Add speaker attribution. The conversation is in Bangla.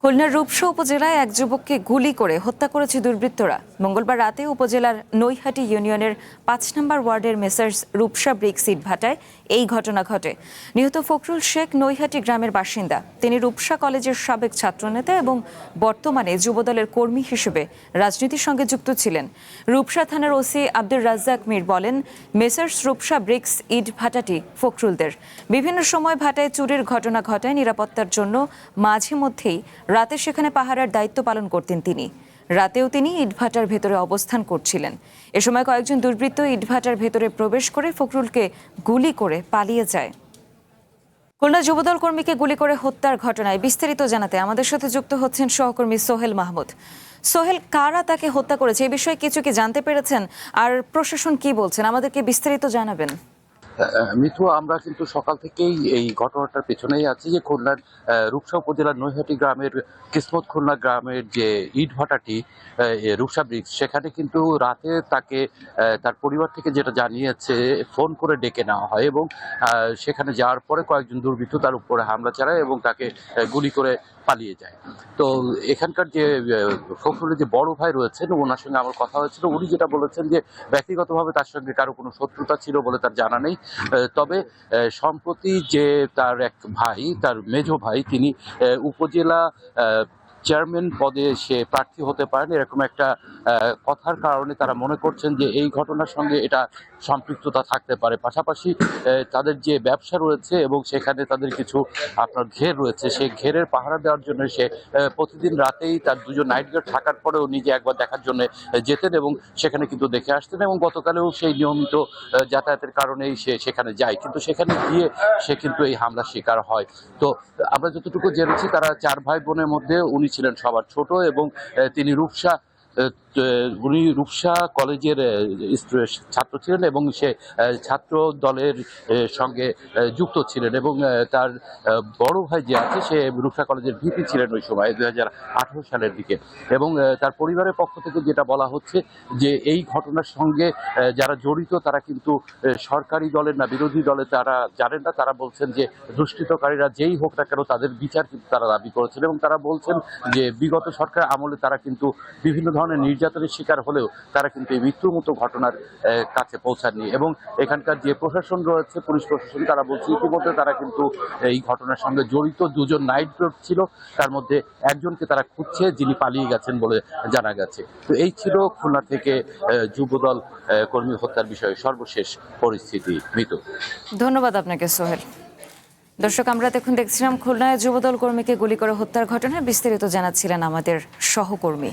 Speaker 1: খুলনার রূপসা উপজেলায় এক যুবককে গুলি করে হত্যা করেছে দুর্বৃত্তরা। মঙ্গলবার রাতে উপজেলার নৈহাটি ইউনিয়নের ৫ নম্বর ওয়ার্ডের মেসার্স রূপসা ব্রিক্স ইটভাটায় এই ঘটনা ঘটে। নিহত ফখরুল শেখ নৈহাটি গ্রামের বাসিন্দা। তিনি রূপসা কলেজের সাবেক ছাত্রনেতা এবং বর্তমানে যুবদলের কর্মী হিসেবে রাজনীতির সঙ্গে যুক্ত ছিলেন। রূপসা থানার ওসি আব্দুর রাজ্জাক মীর বলেন, মেসার্স রূপসা ব্রিক্স ইটভাটাটি ফখরুলদের। বিভিন্ন সময় ভাটায় চুরির ঘটনা ঘটায়। নিরাপত্তার জন্য মাঝে মধ্যেই রাতে সেখানে পাহারার দায়িত্ব পালন করতেন তিনি। রাতেও তিনি ইটভাটার ভেতরে অবস্থান করছিলেন। এ সময় কয়েকজন দুর্বৃত্ত ইটভাটার ভেতরে প্রবেশ করে ফখরুলকে গুলি করে পালিয়ে যায়। খুলনা যুবদল কর্মীকে গুলি করে হত্যার ঘটনায় বিস্তারিত জানাতে আমাদের সাথে যুক্ত হচ্ছেন সহকর্মী সোহেল মাহমুদ। সোহেল, কারা তাকে হত্যা করেছে এই বিষয়ে কিছু কি জানতে পেরেছেন, আর প্রশাসন কি বলছেন, আমাদেরকে বিস্তারিত জানাবেন।
Speaker 2: মিথু, আমরা কিন্তু সকাল থেকেই এই ঘটনাটার পেছনেই আছি যে খুলনার রূপসা উপজেলার নৈহাটি গ্রামের কিসমত খুলনা গ্রামের যে ইট ভাটাটি রূপসা ব্রিক্স, সেখানে কিন্তু রাতে তাকে তার পরিবার থেকে যেটা জানিয়েছে ফোন করে ডেকে নেওয়া হয় এবং সেখানে যাওয়ার পরে কয়েকজন দুর্বৃত্ত তার উপরে হামলা চালায় এবং তাকে গুলি করে পালিয়ে যায়। তো এখানকার যে ফখরুলের যে বড় ভাই রয়েছেন, ওনার সঙ্গে আমার কথা হয়েছিল। উনি যেটা বলেছেন যে ব্যক্তিগতভাবে তার সঙ্গে কারো কোনো শত্রুতা ছিল বলে তার জানা নেই। তবে সম্প্রতি যে তার এক ভাই, তার মেজ ভাই, তিনি উপজেলা চেয়ারম্যান পদে সে প্রার্থী হতে পারেন, এরকম একটা কথার কারণে তারা মনে করছেন যে এই ঘটনার সঙ্গে এটা সম্পৃক্ততা থাকতে পারে। পাশাপাশি তাদের যে ব্যবসা রয়েছে এবং সেখানে তাদের কিছু আপনার ঘের রয়েছে, সেই ঘেরের পাহারা দেওয়ার জন্য সে প্রতিদিন রাতেই তার দুজন নাইট গার্ড থাকার পরেও নিজে একবার দেখার জন্য যেতেন এবং সেখানে কিন্তু দেখে আসতেন এবং গতকালেও সেই নিয়মিত যাতায়াতের কারণেই সে সেখানে যায়, কিন্তু সেখানে গিয়ে সে কিন্তু এই হামলার শিকার হয়। তো আমরা যতটুকু জেনেছি, তারা ৪ ভাই বোনের মধ্যে উনি ছিলেন সবার ছোট এবং তিনি উনি রূপসা কলেজের ছাত্র ছিলেন এবং সে ছাত্র দলের সঙ্গে যুক্ত ছিলেন এবং তার বড় ভাই যে আছে সে রূপসা কলেজের ভিপি ছিলেন ওই সময় 2018 সালের দিকে। এবং তার পরিবারের পক্ষ থেকে যেটা বলা হচ্ছে যে এই ঘটনার সঙ্গে যারা জড়িত তারা কিন্তু সরকারি দলের না বিরোধী দলে তারা জানেন না। তারা বলছেন যে দুষ্কৃতকারীরা যেই হোক না কেন তাদের বিচার কিন্তু তারা দাবি করেছেন এবং তারা বলছেন যে বিগত সরকার আমলে তারা কিন্তু বিভিন্ন ধরনের নির্যাতনের শিকার হলেও তারা কিন্তু এই মৃত্যুর মতো ঘটনার কাছে পৌঁছাননি। এবং এখানকার যে প্রশাসন রয়েছে, পুলিশ প্রশাসন, তারা বলছে ইতিমধ্যে তারা কিন্তু এই ঘটনার সঙ্গে জড়িত দুজন নাইট গার্ড ছিল, তার মধ্যে একজনকে তারা খুঁজছে, যিনি পালিয়ে গেছেন বলে জানা গেছে। তো এই ছিল খুলনা থেকে যুবদল কর্মী হত্যার বিষয়ে সর্বশেষ পরিস্থিতি। মৃত।
Speaker 1: ধন্যবাদ আপনাকে সোহেল। দর্শক, আমরা এখন দেখছিলাম খুলনায় যুবদল কর্মীকে গুলি করে হত্যার ঘটনায় বিস্তারিত জানাচ্ছিলেন আমাদের সহকর্মী।